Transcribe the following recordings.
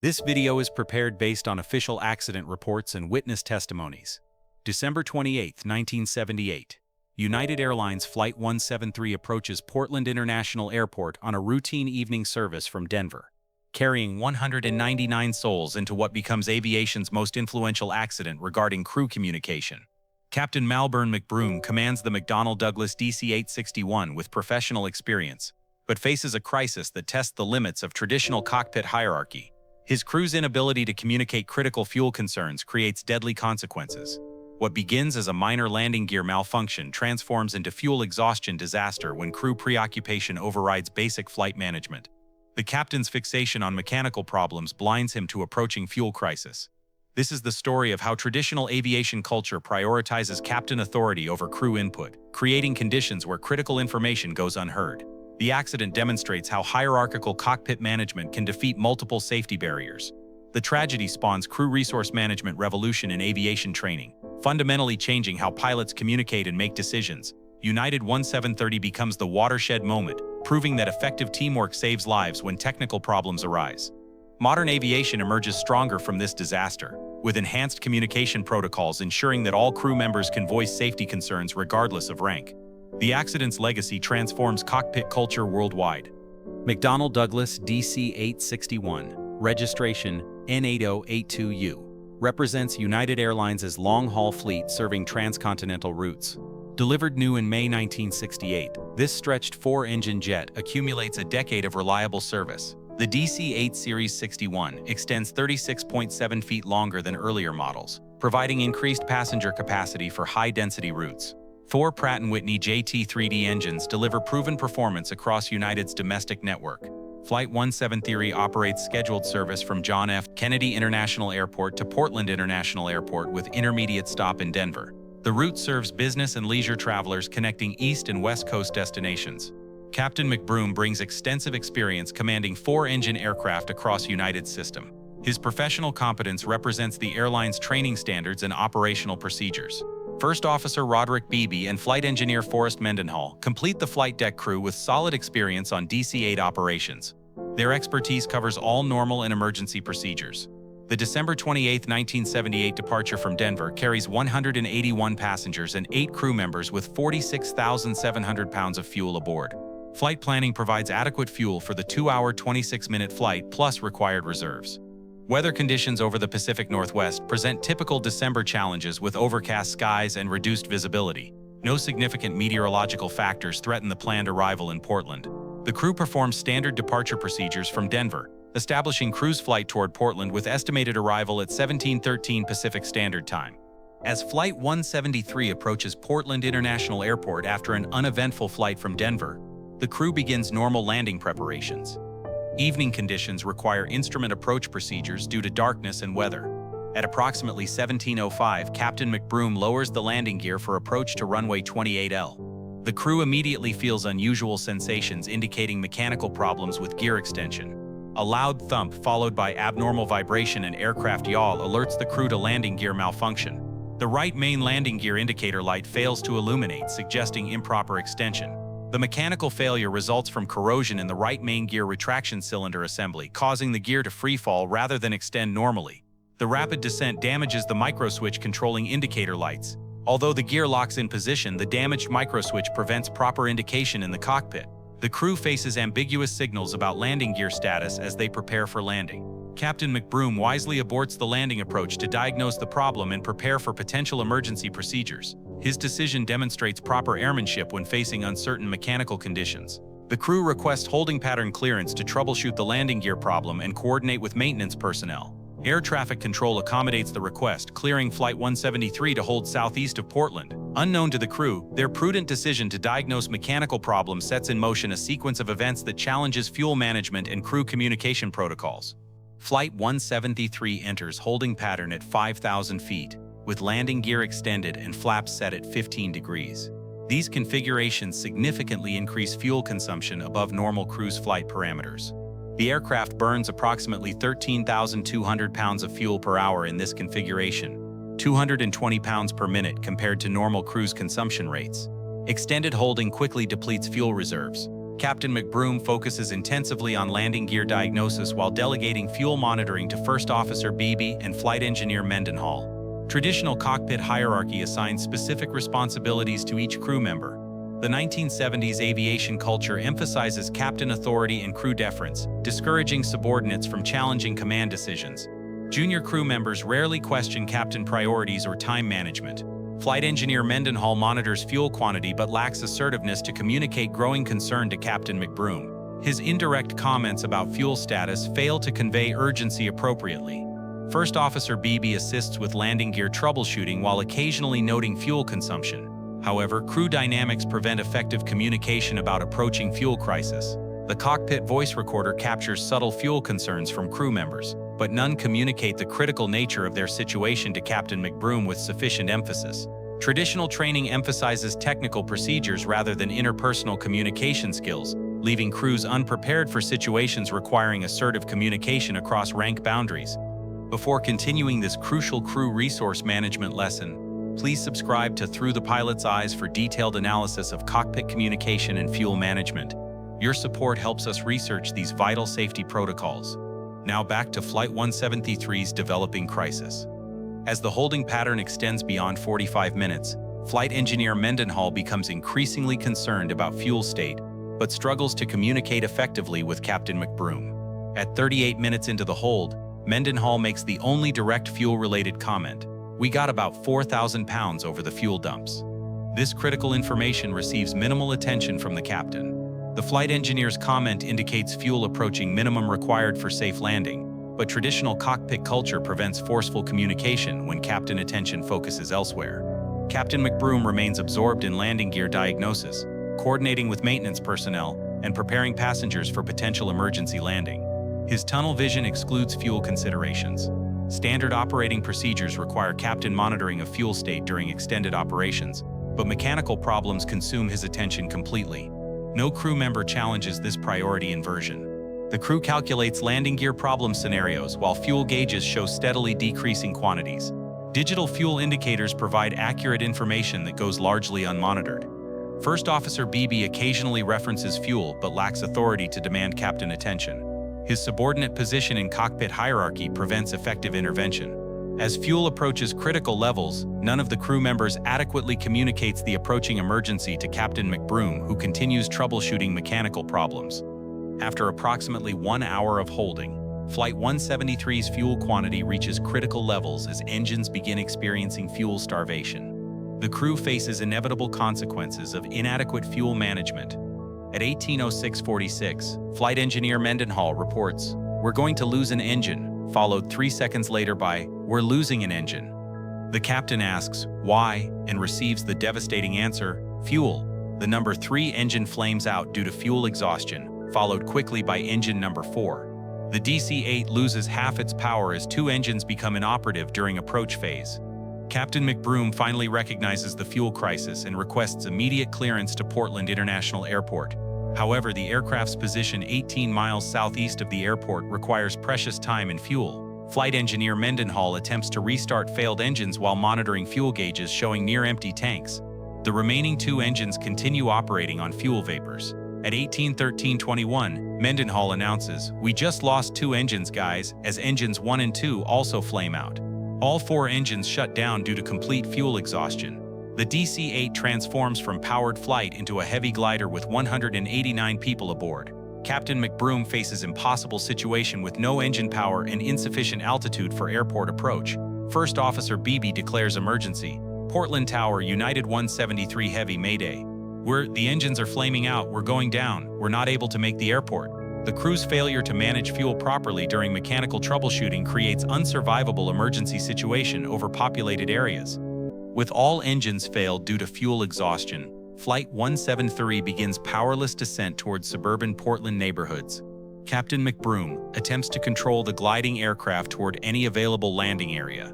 This video is prepared based on official accident reports and witness testimonies. December 28, 1978. United Airlines Flight 173 approaches Portland International Airport on a routine evening service from Denver, carrying 199 souls into what becomes aviation's most influential accident regarding crew communication. Captain Malburn McBroom commands the McDonnell Douglas DC-8 with professional experience, but faces a crisis that tests the limits of traditional cockpit hierarchy. His crew's inability to communicate critical fuel concerns creates deadly consequences. What begins as a minor landing gear malfunction transforms into fuel exhaustion disaster when crew preoccupation overrides basic flight management. The captain's fixation on mechanical problems blinds him to approaching fuel crisis. This is the story of how traditional aviation culture prioritizes captain authority over crew input, creating conditions where critical information goes unheard. The accident demonstrates how hierarchical cockpit management can defeat multiple safety barriers. The tragedy spawns crew resource management revolution in aviation training, fundamentally changing how pilots communicate and make decisions. United 1730 becomes the watershed moment, proving that effective teamwork saves lives when technical problems arise. Modern aviation emerges stronger from this disaster, with enhanced communication protocols ensuring that all crew members can voice safety concerns regardless of rank. The accident's legacy transforms cockpit culture worldwide. McDonnell Douglas DC-8, registration N8082U, represents United Airlines' long-haul fleet serving transcontinental routes. Delivered new in May 1968, this stretched four-engine jet accumulates a decade of reliable service. The DC-8 Series 61 extends 36.7 feet longer than earlier models, providing increased passenger capacity for high-density routes. Four Pratt & Whitney JT3D engines deliver proven performance across United's domestic network. Flight 173 operates scheduled service from John F. Kennedy International Airport to Portland International Airport with intermediate stop in Denver. The route serves business and leisure travelers connecting East and West Coast destinations. Captain McBroom brings extensive experience commanding four-engine aircraft across United's system. His professional competence represents the airline's training standards and operational procedures. First Officer Roderick Beebe and Flight Engineer Forrest Mendenhall complete the flight deck crew with solid experience on DC-8 operations. Their expertise covers all normal and emergency procedures. The December 28, 1978 departure from Denver carries 181 passengers and 8 crew members with 46,700 pounds of fuel aboard. Flight planning provides adequate fuel for the 2-hour, 26-minute flight plus required reserves. Weather conditions over the Pacific Northwest present typical December challenges with overcast skies and reduced visibility. No significant meteorological factors threaten the planned arrival in Portland. The crew performs standard departure procedures from Denver, establishing cruise flight toward Portland with estimated arrival at 17:13 Pacific Standard Time. As Flight 173 approaches Portland International Airport after an uneventful flight from Denver, the crew begins normal landing preparations. Evening conditions require instrument approach procedures due to darkness and weather. At approximately 17:05, Captain McBroom lowers the landing gear for approach to runway 28L. The crew immediately feels unusual sensations indicating mechanical problems with gear extension. A loud thump followed by abnormal vibration and aircraft yaw alerts the crew to landing gear malfunction. The right main landing gear indicator light fails to illuminate, suggesting improper extension. The mechanical failure results from corrosion in the right main gear retraction cylinder assembly, causing the gear to freefall rather than extend normally. The rapid descent damages the microswitch controlling indicator lights. Although the gear locks in position, the damaged microswitch prevents proper indication in the cockpit. The crew faces ambiguous signals about landing gear status as they prepare for landing. Captain McBroom wisely aborts the landing approach to diagnose the problem and prepare for potential emergency procedures. His decision demonstrates proper airmanship when facing uncertain mechanical conditions. The crew requests holding pattern clearance to troubleshoot the landing gear problem and coordinate with maintenance personnel. Air traffic control accommodates the request, clearing Flight 173 to hold southeast of Portland. Unknown to the crew, their prudent decision to diagnose mechanical problems sets in motion a sequence of events that challenges fuel management and crew communication protocols. Flight 173 enters holding pattern at 5,000 feet, with landing gear extended and flaps set at 15 degrees. These configurations significantly increase fuel consumption above normal cruise flight parameters. The aircraft burns approximately 13,200 pounds of fuel per hour in this configuration, 220 pounds per minute compared to normal cruise consumption rates. Extended holding quickly depletes fuel reserves. Captain McBroom focuses intensively on landing gear diagnosis while delegating fuel monitoring to First Officer Beebe and Flight Engineer Mendenhall. Traditional cockpit hierarchy assigns specific responsibilities to each crew member. The 1970s aviation culture emphasizes captain authority and crew deference, discouraging subordinates from challenging command decisions. Junior crew members rarely question captain priorities or time management. Flight Engineer Mendenhall monitors fuel quantity but lacks assertiveness to communicate growing concern to Captain McBroom. His indirect comments about fuel status fail to convey urgency appropriately. First Officer Beebe assists with landing gear troubleshooting while occasionally noting fuel consumption. However, crew dynamics prevent effective communication about approaching fuel crisis. The cockpit voice recorder captures subtle fuel concerns from crew members, but none communicate the critical nature of their situation to Captain McBroom with sufficient emphasis. Traditional training emphasizes technical procedures rather than interpersonal communication skills, leaving crews unprepared for situations requiring assertive communication across rank boundaries. Before continuing this crucial crew resource management lesson, please subscribe to Through the Pilot's Eyes for detailed analysis of cockpit communication and fuel management. Your support helps us research these vital safety protocols. Now back to Flight 173's developing crisis. As the holding pattern extends beyond 45 minutes, Flight Engineer Mendenhall becomes increasingly concerned about fuel state, but struggles to communicate effectively with Captain McBroom. At 38 minutes into the hold, Mendenhall makes the only direct fuel-related comment: "We got about 4,000 pounds over the fuel dumps." This critical information receives minimal attention from the captain. The flight engineer's comment indicates fuel approaching minimum required for safe landing, but traditional cockpit culture prevents forceful communication when captain attention focuses elsewhere. Captain McBroom remains absorbed in landing gear diagnosis, coordinating with maintenance personnel, and preparing passengers for potential emergency landing. His tunnel vision excludes fuel considerations. Standard operating procedures require captain monitoring of fuel state during extended operations, but mechanical problems consume his attention completely. No crew member challenges this priority inversion. The crew calculates landing gear problem scenarios while fuel gauges show steadily decreasing quantities. Digital fuel indicators provide accurate information that goes largely unmonitored. First Officer Beebe occasionally references fuel but lacks authority to demand captain attention. His subordinate position in cockpit hierarchy prevents effective intervention. As fuel approaches critical levels, none of the crew members adequately communicates the approaching emergency to Captain McBroom, who continues troubleshooting mechanical problems. After approximately 1 hour of holding, Flight 173's fuel quantity reaches critical levels as engines begin experiencing fuel starvation. The crew faces inevitable consequences of inadequate fuel management. At 18:06:46, Flight Engineer Mendenhall reports, "We're going to lose an engine," followed 3 seconds later by, "We're losing an engine." The captain asks, "Why?" and receives the devastating answer, "Fuel." The number 3 engine flames out due to fuel exhaustion, followed quickly by engine number 4. The DC-8 loses half its power as 2 engines become inoperative during approach phase. Captain McBroom finally recognizes the fuel crisis and requests immediate clearance to Portland International Airport. However, the aircraft's position 18 miles southeast of the airport requires precious time and fuel. Flight Engineer Mendenhall attempts to restart failed engines while monitoring fuel gauges showing near-empty tanks. The remaining 2 engines continue operating on fuel vapors. At 18:13:21, Mendenhall announces, "We just lost 2 engines, guys," as engines 1 and 2 also flame out. All 4 engines shut down due to complete fuel exhaustion. The DC-8 transforms from powered flight into a heavy glider with 189 people aboard. Captain McBroom faces impossible situation with no engine power and insufficient altitude for airport approach. First Officer Beebe declares emergency. Portland Tower, United 173 Heavy, Mayday. The engines are flaming out, we're going down, we're not able to make the airport." The crew's failure to manage fuel properly during mechanical troubleshooting creates unsurvivable emergency situation over populated areas. With all engines failed due to fuel exhaustion, Flight 173 begins powerless descent towards suburban Portland neighborhoods. Captain McBroom attempts to control the gliding aircraft toward any available landing area.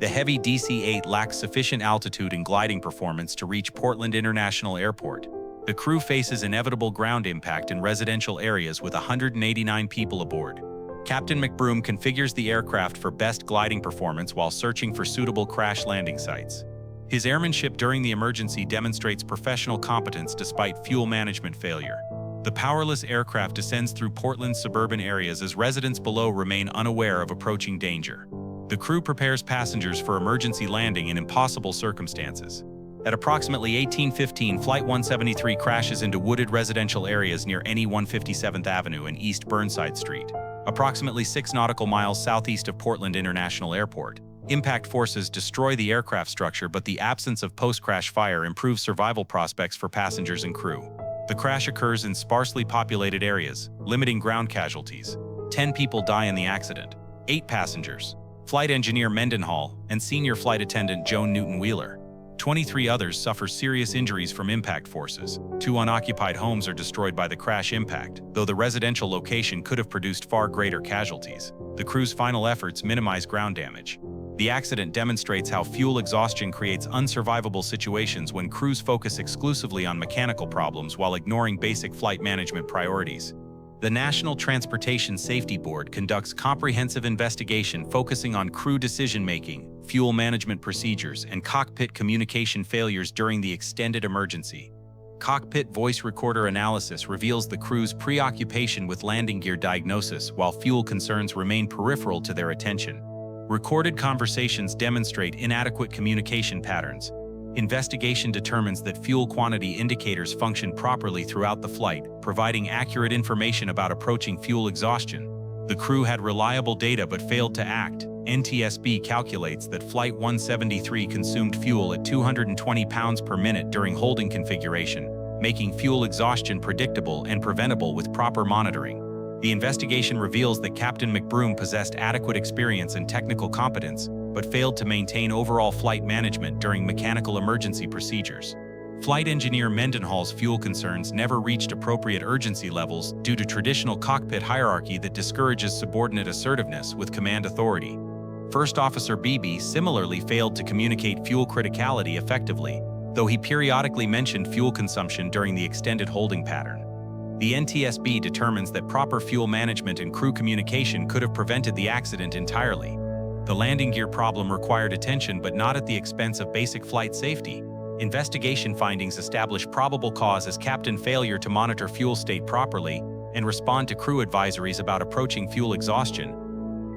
The heavy DC-8 lacks sufficient altitude and gliding performance to reach Portland International Airport. The crew faces inevitable ground impact in residential areas with 189 people aboard. Captain McBroom configures the aircraft for best gliding performance while searching for suitable crash landing sites. His airmanship during the emergency demonstrates professional competence despite fuel management failure. The powerless aircraft descends through Portland's suburban areas as residents below remain unaware of approaching danger. The crew prepares passengers for emergency landing in impossible circumstances. At approximately 18:15, Flight 173 crashes into wooded residential areas near NE 157th Avenue and East Burnside Street, approximately 6 nautical miles southeast of Portland International Airport. Impact forces destroy the aircraft structure, but the absence of post-crash fire improves survival prospects for passengers and crew. The crash occurs in sparsely populated areas, limiting ground casualties. 10 people die in the accident. 8 passengers, flight engineer Mendenhall and senior flight attendant Joan Newton-Wheeler. 23 others suffer serious injuries from impact forces. 2 unoccupied homes are destroyed by the crash impact, though the residential location could have produced far greater casualties. The crew's final efforts minimize ground damage. The accident demonstrates how fuel exhaustion creates unsurvivable situations when crews focus exclusively on mechanical problems while ignoring basic flight management priorities. The National Transportation Safety Board conducts comprehensive investigation focusing on crew decision-making, fuel management procedures, and cockpit communication failures during the extended emergency. Cockpit voice recorder analysis reveals the crew's preoccupation with landing gear diagnosis while fuel concerns remain peripheral to their attention. Recorded conversations demonstrate inadequate communication patterns. Investigation determines that fuel quantity indicators function properly throughout the flight, providing accurate information about approaching fuel exhaustion. The crew had reliable data but failed to act. NTSB calculates that Flight 173 consumed fuel at 220 pounds per minute during holding configuration, making fuel exhaustion predictable and preventable with proper monitoring. The investigation reveals that Captain McBroom possessed adequate experience and technical competence, but failed to maintain overall flight management during mechanical emergency procedures. Flight engineer Mendenhall's fuel concerns never reached appropriate urgency levels due to traditional cockpit hierarchy that discourages subordinate assertiveness with command authority. First Officer Beebe similarly failed to communicate fuel criticality effectively, though he periodically mentioned fuel consumption during the extended holding pattern. The NTSB determines that proper fuel management and crew communication could have prevented the accident entirely. The landing gear problem required attention but not at the expense of basic flight safety. Investigation findings establish probable cause as captain failure to monitor fuel state properly and respond to crew advisories about approaching fuel exhaustion.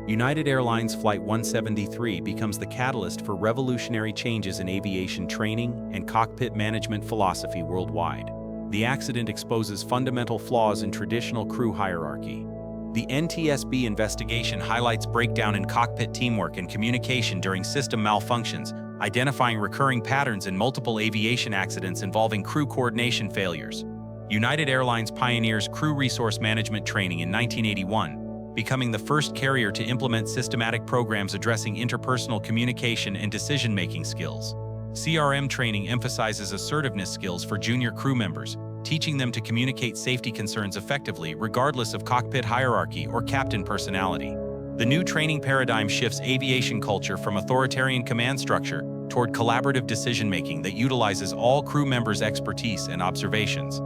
United Airlines Flight 173 becomes the catalyst for revolutionary changes in aviation training and cockpit management philosophy worldwide. The accident exposes fundamental flaws in traditional crew hierarchy. The NTSB investigation highlights breakdown in cockpit teamwork and communication during system malfunctions, identifying recurring patterns in multiple aviation accidents involving crew coordination failures. United Airlines pioneers crew resource management training in 1981, becoming the first carrier to implement systematic programs addressing interpersonal communication and decision-making skills. CRM training emphasizes assertiveness skills for junior crew members, teaching them to communicate safety concerns effectively regardless of cockpit hierarchy or captain personality. The new training paradigm shifts aviation culture from authoritarian command structure toward collaborative decision-making that utilizes all crew members' expertise and observations.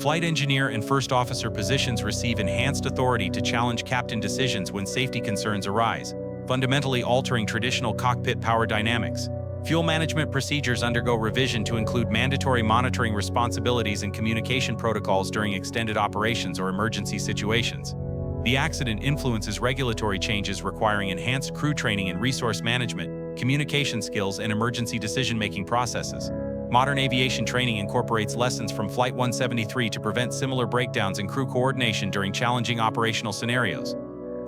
Flight engineer and first officer positions receive enhanced authority to challenge captain decisions when safety concerns arise, fundamentally altering traditional cockpit power dynamics. Fuel management procedures undergo revision to include mandatory monitoring responsibilities and communication protocols during extended operations or emergency situations. The accident influences regulatory changes requiring enhanced crew training in resource management, communication skills, and emergency decision-making processes. Modern aviation training incorporates lessons from Flight 173 to prevent similar breakdowns in crew coordination during challenging operational scenarios.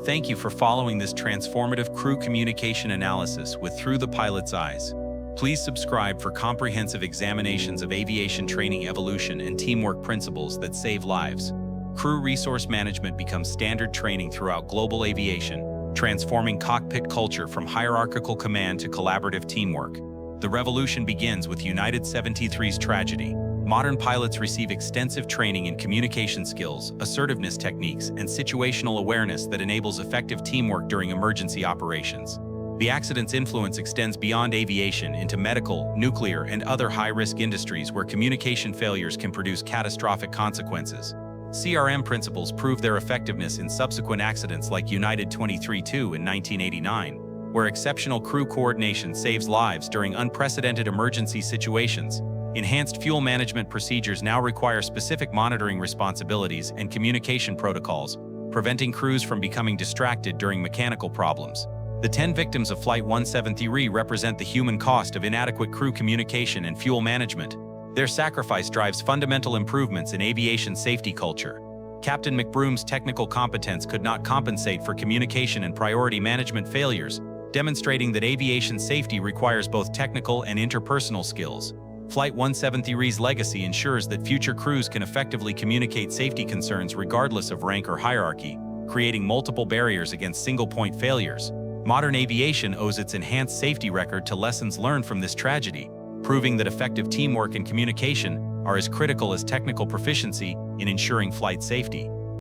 Thank you for following this transformative crew communication analysis with Through the Pilot's Eyes. Please subscribe for comprehensive examinations of aviation training evolution and teamwork principles that save lives. Crew resource management becomes standard training throughout global aviation, transforming cockpit culture from hierarchical command to collaborative teamwork. The revolution begins with United 73's tragedy. Modern pilots receive extensive training in communication skills, assertiveness techniques, and situational awareness that enables effective teamwork during emergency operations. The accident's influence extends beyond aviation into medical, nuclear, and other high-risk industries where communication failures can produce catastrophic consequences. CRM principles prove their effectiveness in subsequent accidents like United 23-2 in 1989, where exceptional crew coordination saves lives during unprecedented emergency situations. Enhanced fuel management procedures now require specific monitoring responsibilities and communication protocols, preventing crews from becoming distracted during mechanical problems. The 10 victims of Flight 173 represent the human cost of inadequate crew communication and fuel management. Their sacrifice drives fundamental improvements in aviation safety culture. Captain McBroom's technical competence could not compensate for communication and priority management failures, demonstrating that aviation safety requires both technical and interpersonal skills. Flight 173's legacy ensures that future crews can effectively communicate safety concerns regardless of rank or hierarchy, creating multiple barriers against single-point failures. Modern aviation owes its enhanced safety record to lessons learned from this tragedy, proving that effective teamwork and communication are as critical as technical proficiency in ensuring flight safety.